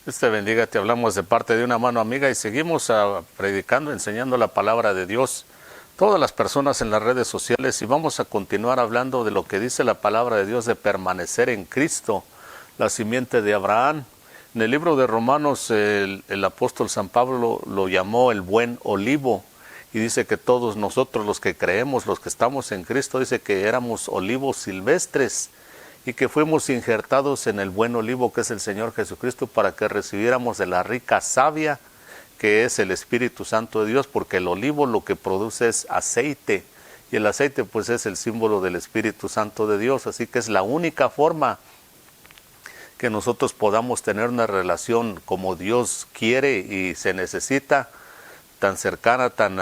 Dios te bendiga, te hablamos de parte de una mano amiga y seguimos predicando, enseñando la palabra de Dios. Todas las personas en las redes sociales y vamos a continuar hablando de lo que dice la palabra de Dios de permanecer en Cristo, la simiente de Abraham. En el libro de Romanos el apóstol San Pablo lo llamó el buen olivo y dice que todos nosotros los que creemos, los que estamos en Cristo, dice que éramos olivos silvestres y que fuimos injertados en el buen olivo que es el Señor Jesucristo para que recibiéramos de la rica savia que es el Espíritu Santo de Dios, porque el olivo lo que produce es aceite y el aceite pues es el símbolo del Espíritu Santo de Dios, así que es la única forma que nosotros podamos tener una relación como Dios quiere y se necesita, tan cercana, tan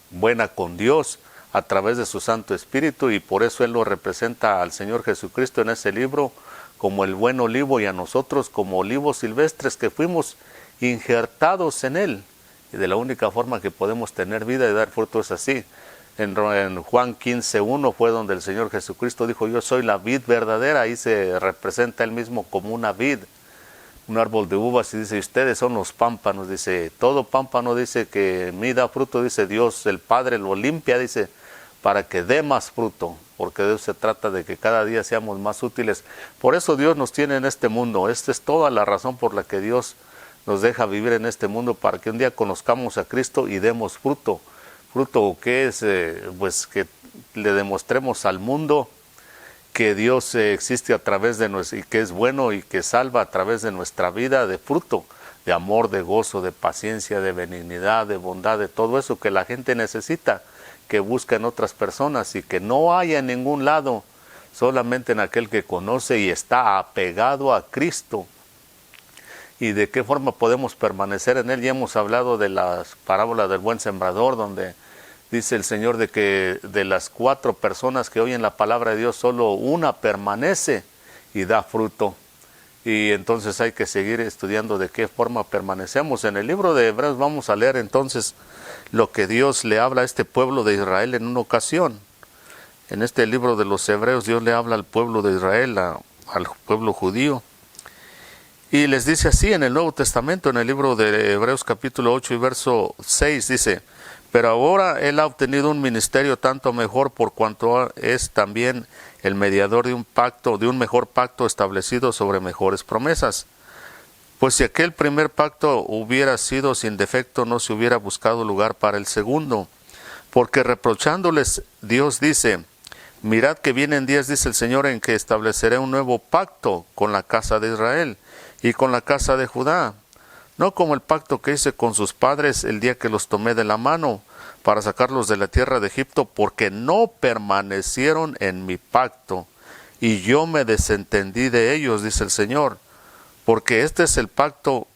buena con Dios, a través de su Santo Espíritu, y por eso Él lo representa al Señor Jesucristo en ese libro como el buen olivo y a nosotros como olivos silvestres que fuimos injertados en Él. Y de la única forma que podemos tener vida y dar fruto es así. En Juan 15:1 fue donde el Señor Jesucristo dijo: yo soy la vid verdadera. Ahí se representa Él mismo como una vid, un árbol de uvas, y dice: ustedes son los pámpanos. Dice: todo pámpano, dice, que me da fruto, dice, Dios el Padre lo limpia, dice, para que dé más fruto, porque de eso se trata, de que cada día seamos más útiles. Por eso Dios nos tiene en este mundo. Esta es toda la razón por la que Dios nos deja vivir en este mundo, para que un día conozcamos a Cristo y demos fruto. Fruto que es, pues que le demostremos al mundo que Dios existe a través de nosotros y que es bueno y que salva a través de nuestra vida, de fruto, de amor, de gozo, de paciencia, de benignidad, de bondad, de todo eso que la gente necesita, que busca en otras personas y que no hay en ningún lado, solamente en aquel que conoce y está apegado a Cristo. ¿Y de qué forma podemos permanecer en Él? Ya hemos hablado de las parábolas del buen sembrador, donde dice el Señor de que de las 4 personas que oyen la palabra de Dios, solo una permanece y da fruto. Y entonces hay que seguir estudiando de qué forma permanecemos. En el libro de Hebreos vamos a leer entonces lo que Dios le habla a este pueblo de Israel en una ocasión. En este libro de los Hebreos Dios le habla al pueblo de Israel, al pueblo judío. Y les dice así en el Nuevo Testamento, en el libro de Hebreos capítulo 8 y verso 6, dice: pero ahora Él ha obtenido un ministerio tanto mejor, por cuanto es también el mediador de un pacto, de un mejor pacto establecido sobre mejores promesas. Pues si aquel primer pacto hubiera sido sin defecto, no se hubiera buscado lugar para el segundo. Porque reprochándoles, Dios dice: mirad que vienen días, dice el Señor, en que estableceré un nuevo pacto con la casa de Israel y con la casa de Judá, no como el pacto que hice con sus padres el día que los tomé de la mano para sacarlos de la tierra de Egipto, porque no permanecieron en mi pacto, y yo me desentendí de ellos, dice el Señor. Porque este es el pacto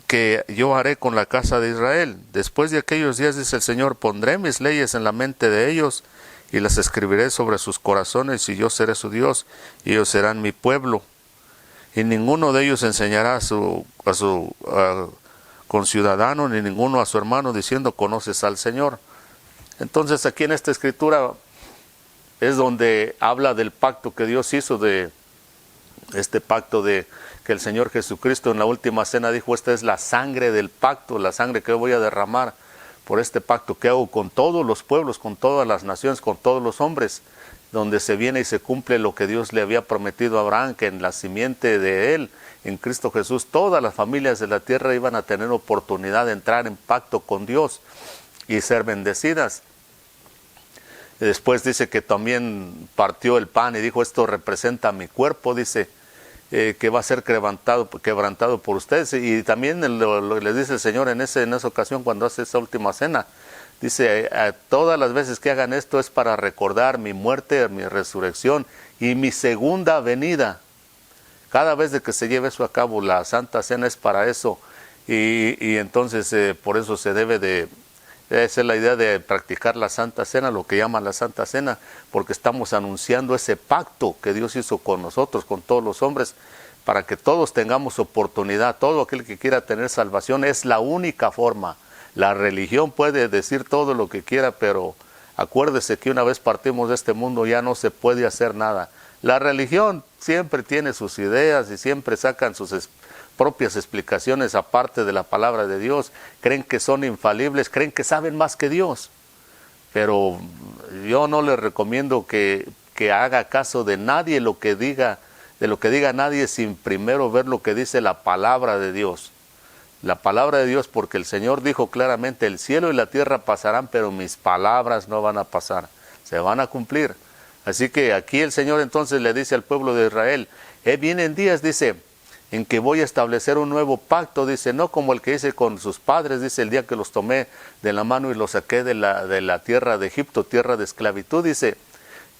que yo haré con la casa de Israel. Después de aquellos días, dice el Señor, pondré mis leyes en la mente de ellos, y las escribiré sobre sus corazones, y yo seré su Dios, y ellos serán mi pueblo. Y ninguno de ellos enseñará a su conciudadano, ni ninguno a su hermano, diciendo: conoces al Señor. Entonces aquí en esta escritura es donde habla del pacto que Dios hizo, de este pacto de que el Señor Jesucristo en la última cena dijo: esta es la sangre del pacto, la sangre que yo voy a derramar por este pacto que hago con todos los pueblos, con todas las naciones, con todos los hombres, donde se viene y se cumple lo que Dios le había prometido a Abraham, que en la simiente de él, en Cristo Jesús, todas las familias de la tierra iban a tener oportunidad de entrar en pacto con Dios y ser bendecidas. Y después dice que también partió el pan y dijo: esto representa mi cuerpo, dice, que va a ser quebrantado por ustedes. Y también les dice el Señor en esa ocasión, cuando hace esa última cena, dice: todas las veces que hagan esto es para recordar mi muerte, mi resurrección y mi segunda venida. Cada vez de que se lleve eso a cabo, la Santa Cena es para eso. Y entonces por eso se debe de... Esa es la idea de practicar la Santa Cena, lo que llaman la Santa Cena, porque estamos anunciando ese pacto que Dios hizo con nosotros, con todos los hombres, para que todos tengamos oportunidad. Todo aquel que quiera tener salvación es la única forma. La religión puede decir todo lo que quiera, pero acuérdese que una vez partimos de este mundo ya no se puede hacer nada. La religión siempre tiene sus ideas y siempre sacan sus propias explicaciones aparte de la palabra de Dios. Creen que son infalibles, creen que saben más que Dios. Pero yo no les recomiendo que haga caso de nadie lo que diga, de lo que diga nadie sin primero ver lo que dice la palabra de Dios. La palabra de Dios, porque el Señor dijo claramente, el cielo y la tierra pasarán, pero mis palabras no van a pasar, se van a cumplir. Así que aquí el Señor entonces le dice al pueblo de Israel, vienen días, dice, en que voy a establecer un nuevo pacto, dice, no como el que hice con sus padres, dice, el día que los tomé de la mano y los saqué de la tierra de Egipto, tierra de esclavitud, dice,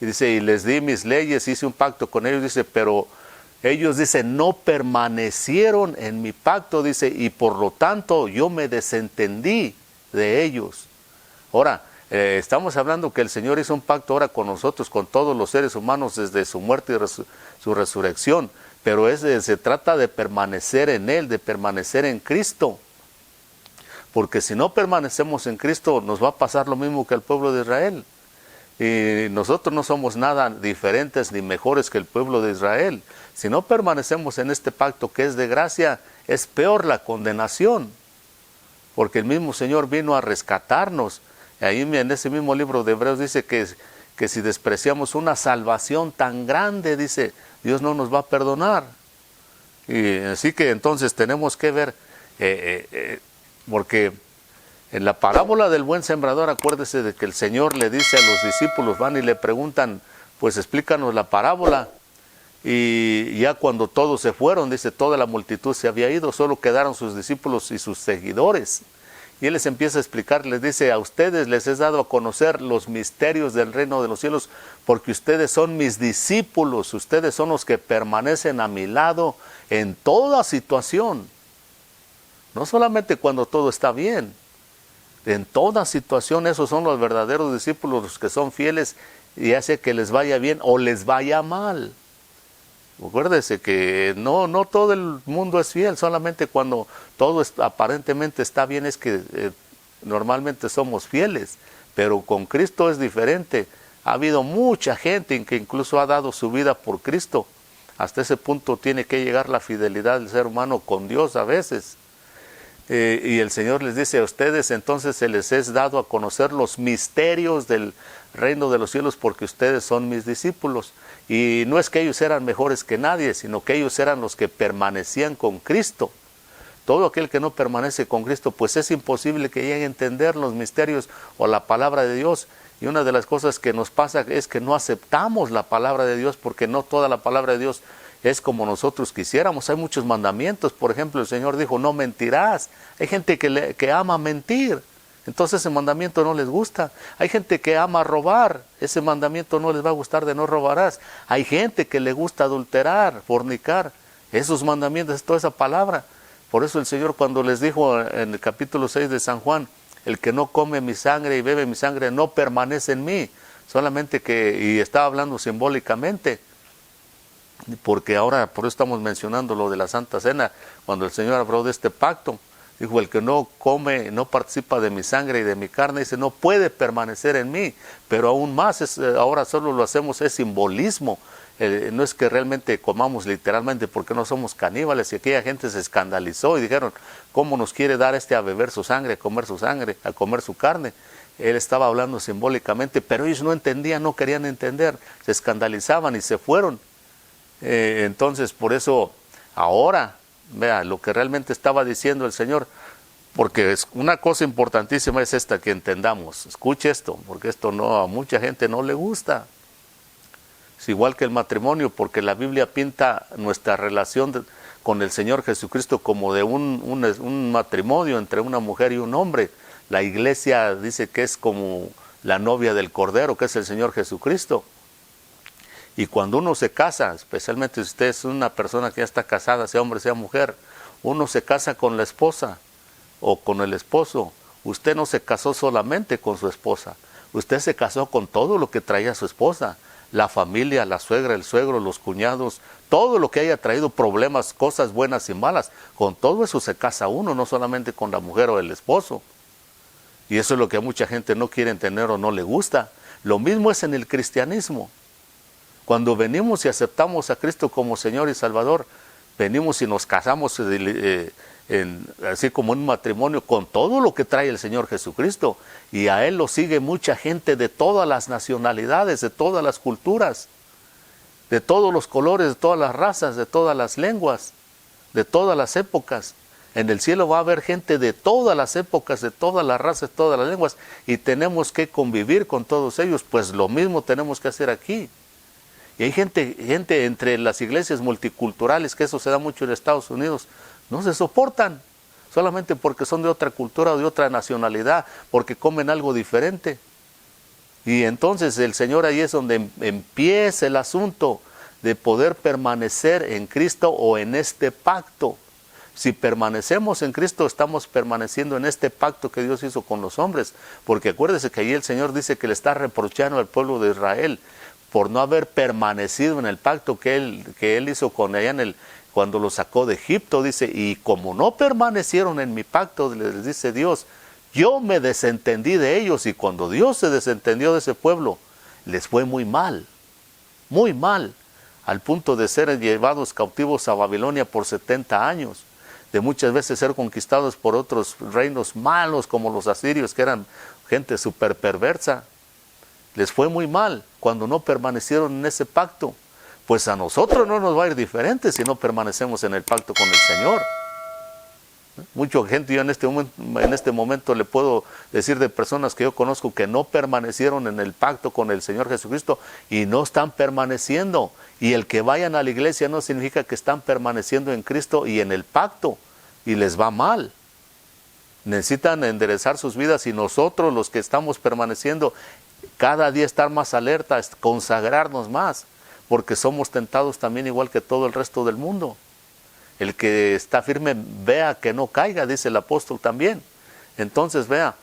y les di mis leyes, hice un pacto con ellos, dice, pero ellos, dice, no permanecieron en mi pacto, dice, y por lo tanto yo me desentendí de ellos. Ahora, estamos hablando que el Señor hizo un pacto ahora con nosotros, con todos los seres humanos desde su muerte y su resurrección, pero se trata de permanecer en Él, de permanecer en Cristo. Porque si no permanecemos en Cristo, nos va a pasar lo mismo que al pueblo de Israel. Y nosotros no somos nada diferentes ni mejores que el pueblo de Israel. Si no permanecemos en este pacto que es de gracia, es peor la condenación. Porque el mismo Señor vino a rescatarnos. Y ahí en ese mismo libro de Hebreos dice que si despreciamos una salvación tan grande, dice, Dios no nos va a perdonar. Y así que entonces tenemos que ver, porque en la parábola del buen sembrador, acuérdese de que el Señor le dice a los discípulos, van y le preguntan, pues explícanos la parábola. Y ya cuando todos se fueron, dice, toda la multitud se había ido, solo quedaron sus discípulos y sus seguidores. Y Él les empieza a explicar, les dice, a ustedes les he dado a conocer los misterios del reino de los cielos, porque ustedes son mis discípulos, ustedes son los que permanecen a mi lado en toda situación. No solamente cuando todo está bien, en toda situación esos son los verdaderos discípulos, los que son fieles, y hace que les vaya bien o les vaya mal. Acuérdese que no todo el mundo es fiel, solamente cuando todo aparentemente está bien es que normalmente somos fieles, pero con Cristo es diferente. Ha habido mucha gente que incluso ha dado su vida por Cristo. Hasta ese punto tiene que llegar la fidelidad del ser humano con Dios a veces. Y el Señor les dice a ustedes, entonces se les es dado a conocer los misterios del reino de los cielos porque ustedes son mis discípulos. Y no es que ellos eran mejores que nadie, sino que ellos eran los que permanecían con Cristo. Todo aquel que no permanece con Cristo, pues es imposible que llegue a entender los misterios o la palabra de Dios. Y una de las cosas que nos pasa es que no aceptamos la palabra de Dios porque no toda la palabra de Dios es como nosotros quisiéramos. Hay muchos mandamientos. Por ejemplo, el Señor dijo, no mentirás. Hay gente que ama mentir. Entonces ese mandamiento no les gusta. Hay gente que ama robar. Ese mandamiento no les va a gustar de no robarás. Hay gente que le gusta adulterar, fornicar. Esos mandamientos, toda esa palabra. Por eso el Señor cuando les dijo en el capítulo 6 de San Juan, el que no come mi sangre y bebe mi sangre no permanece en mí. Solamente y estaba hablando simbólicamente. Porque ahora, por eso estamos mencionando lo de la Santa Cena, cuando el Señor habló de este pacto, dijo, el que no come, no participa de mi sangre y de mi carne, dice, no puede permanecer en mí, pero aún más, ahora solo lo hacemos, es simbolismo, no es que realmente comamos literalmente, porque no somos caníbales, y aquella gente se escandalizó y dijeron, ¿cómo nos quiere dar a beber su sangre, a comer su carne? Él estaba hablando simbólicamente, pero ellos no entendían, no querían entender, se escandalizaban y se fueron. Entonces, por eso, ahora, vea, lo que realmente estaba diciendo el Señor, porque es una cosa importantísima es esta que entendamos. Escuche esto, porque esto a mucha gente no le gusta. Es igual que el matrimonio, porque la Biblia pinta nuestra relación con el Señor Jesucristo como de un matrimonio entre una mujer y un hombre. La iglesia dice que es como la novia del Cordero, que es el Señor Jesucristo. Y cuando uno se casa, especialmente si usted es una persona que ya está casada, sea hombre, sea mujer, uno se casa con la esposa o con el esposo. Usted no se casó solamente con su esposa, usted se casó con todo lo que traía su esposa, la familia, la suegra, el suegro, los cuñados, todo lo que haya traído problemas, cosas buenas y malas, con todo eso se casa uno, no solamente con la mujer o el esposo. Y eso es lo que a mucha gente no quiere entender o no le gusta. Lo mismo es en el cristianismo. Cuando venimos y aceptamos a Cristo como Señor y Salvador, venimos y nos casamos así como en un matrimonio con todo lo que trae el Señor Jesucristo. Y a Él lo sigue mucha gente de todas las nacionalidades, de todas las culturas, de todos los colores, de todas las razas, de todas las lenguas, de todas las épocas. En el cielo va a haber gente de todas las épocas, de todas las razas, de todas las lenguas, y tenemos que convivir con todos ellos. Pues lo mismo tenemos que hacer aquí. Y hay gente entre las iglesias multiculturales, que eso se da mucho en Estados Unidos, no se soportan, solamente porque son de otra cultura o de otra nacionalidad, porque comen algo diferente. Y entonces el Señor ahí es donde empieza el asunto de poder permanecer en Cristo o en este pacto. Si permanecemos en Cristo, estamos permaneciendo en este pacto que Dios hizo con los hombres, porque acuérdese que ahí el Señor dice que le está reprochando al pueblo de Israel por no haber permanecido en el pacto que él hizo con ella cuando lo sacó de Egipto. Dice, y como no permanecieron en mi pacto, les dice Dios, yo me desentendí de ellos. Y cuando Dios se desentendió de ese pueblo, les fue muy mal, al punto de ser llevados cautivos a Babilonia por 70 años, de muchas veces ser conquistados por otros reinos malos como los asirios, que eran gente súper perversa. Les fue muy mal cuando no permanecieron en ese pacto. Pues a nosotros no nos va a ir diferente si no permanecemos en el pacto con el Señor. Mucha gente, yo en este momento le puedo decir de personas que yo conozco que no permanecieron en el pacto con el Señor Jesucristo y no están permaneciendo. Y el que vayan a la iglesia no significa que están permaneciendo en Cristo y en el pacto, y les va mal. Necesitan enderezar sus vidas, y nosotros los que estamos permaneciendo, cada día estar más alerta, consagrarnos más, porque somos tentados también igual que todo el resto del mundo. El que está firme, vea que no caiga, dice el apóstol también. Entonces, vea,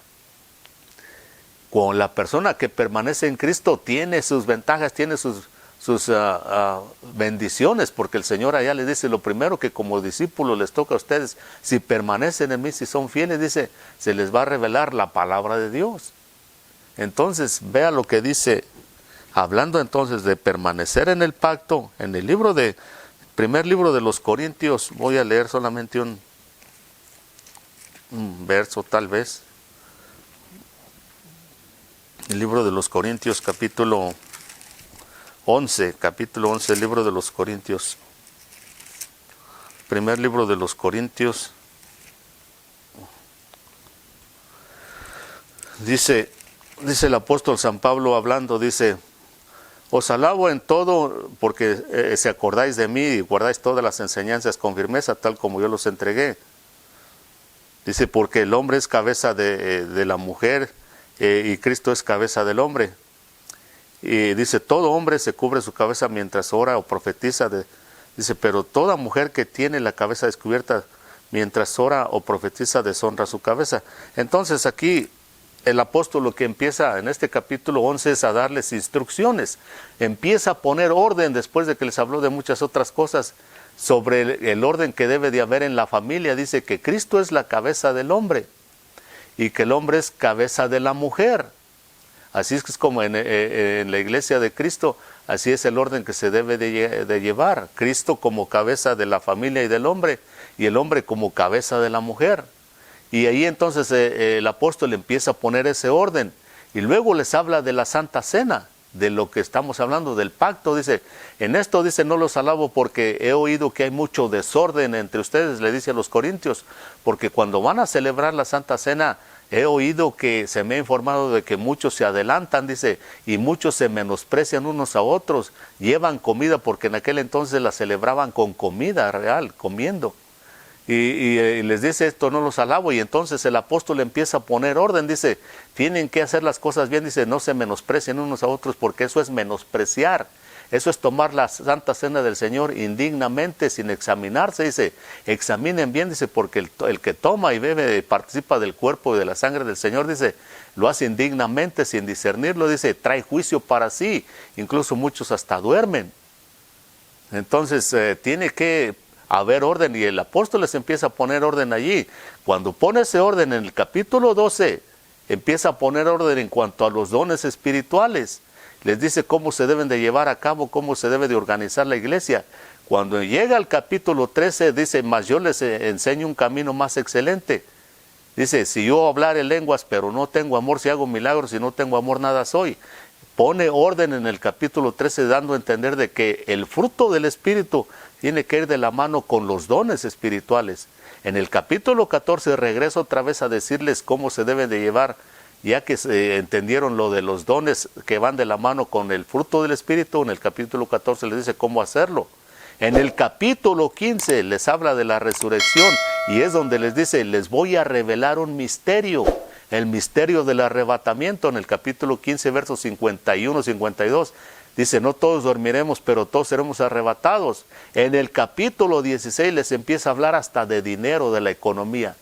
con la persona que permanece en Cristo tiene sus ventajas, tiene sus bendiciones, porque el Señor allá le dice, lo primero que como discípulos les toca a ustedes, si permanecen en mí, si son fieles, dice, se les va a revelar la palabra de Dios. Entonces, vea lo que dice, hablando entonces de permanecer en el pacto, en el primer libro de los Corintios, voy a leer solamente un verso tal vez. El libro de los Corintios, capítulo 11, el libro de los Corintios. Primer libro de los Corintios. Dice el apóstol San Pablo hablando, dice, os alabo en todo porque se acordáis de mí y guardáis todas las enseñanzas con firmeza, tal como yo los entregué. Dice, porque el hombre es cabeza de la mujer y Cristo es cabeza del hombre. Y dice, todo hombre se cubre su cabeza mientras ora o profetiza. Dice, pero toda mujer que tiene la cabeza descubierta mientras ora o profetiza deshonra su cabeza. Entonces aquí el apóstol lo que empieza en este capítulo 11 es a darles instrucciones. Empieza a poner orden después de que les habló de muchas otras cosas sobre el orden que debe de haber en la familia. Dice que Cristo es la cabeza del hombre y que el hombre es cabeza de la mujer. Así es que es como en la iglesia de Cristo, así es el orden que se debe de llevar. Cristo como cabeza de la familia y del hombre, y el hombre como cabeza de la mujer. Y ahí entonces el apóstol empieza a poner ese orden. Y luego les habla de la Santa Cena, de lo que estamos hablando, del pacto. Dice, en esto dice, no los alabo porque he oído que hay mucho desorden entre ustedes, le dice a los corintios, porque cuando van a celebrar la Santa Cena, he oído que se me ha informado de que muchos se adelantan, dice, y muchos se menosprecian unos a otros, llevan comida, porque en aquel entonces la celebraban con comida real, comiendo. Y les dice, esto no los alabo, y entonces el apóstol empieza a poner orden, dice, tienen que hacer las cosas bien, dice, no se menosprecien unos a otros, porque eso es menospreciar. Eso es tomar la Santa Cena del Señor indignamente, sin examinarse. Dice, examinen bien, dice, porque el que toma y bebe participa del cuerpo y de la sangre del Señor, dice, lo hace indignamente, sin discernirlo, dice, trae juicio para sí. Incluso muchos hasta duermen. Entonces, tiene que haber orden, y el apóstol les empieza a poner orden allí. Cuando pone ese orden en el capítulo 12, empieza a poner orden en cuanto a los dones espirituales. les dice cómo se deben de llevar a cabo, cómo se debe de organizar la iglesia. Cuando llega al capítulo 13, dice, mas yo les enseño un camino más excelente. Dice, si yo hablare lenguas, pero no tengo amor, si hago milagros, si no tengo amor, nada soy. Pone orden en el capítulo 13, dando a entender de que el fruto del Espíritu tiene que ir de la mano con los dones espirituales. En el capítulo 14 regreso otra vez a decirles cómo se debe de llevar, ya que entendieron lo de los dones que van de la mano con el fruto del Espíritu. En el capítulo 14 les dice cómo hacerlo. En el capítulo 15 les habla de la resurrección y es donde les dice, les voy a revelar un misterio, el misterio del arrebatamiento. En el capítulo 15, versos 51, 52, dice, no todos dormiremos, pero todos seremos arrebatados. En el capítulo 16 les empieza a hablar hasta de dinero, de la economía.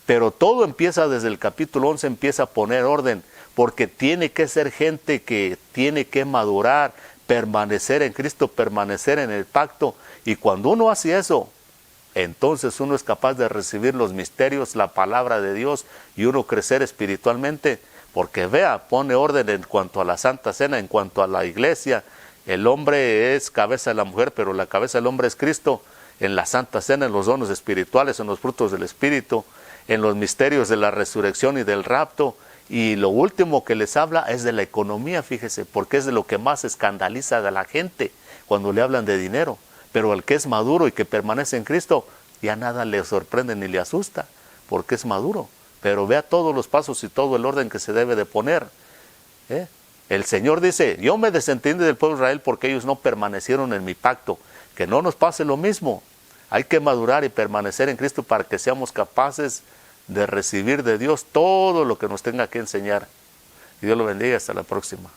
Pero todo empieza desde el capítulo 11, empieza a poner orden, porque tiene que ser gente que tiene que madurar, permanecer en Cristo, permanecer en el pacto. Y cuando uno hace eso, entonces uno es capaz de recibir los misterios, la palabra de Dios, y uno crecer espiritualmente. Porque vea, pone orden en cuanto a la Santa Cena, en cuanto a la iglesia. El hombre es cabeza de la mujer, pero la cabeza del hombre es Cristo. En la Santa Cena, en los dones espirituales, en los frutos del Espíritu, en los misterios de la resurrección y del rapto. Y lo último que les habla es de la economía, fíjese, porque es de lo que más escandaliza a la gente cuando le hablan de dinero. Pero el que es maduro y que permanece en Cristo, ya nada le sorprende ni le asusta, porque es maduro. Pero vea todos los pasos y todo el orden que se debe de poner. El Señor dice, yo me desentendí del pueblo de Israel porque ellos no permanecieron en mi pacto. Que no nos pase lo mismo. Hay que madurar y permanecer en Cristo para que seamos capaces de recibir de Dios todo lo que nos tenga que enseñar. Y Dios lo bendiga. Hasta la próxima.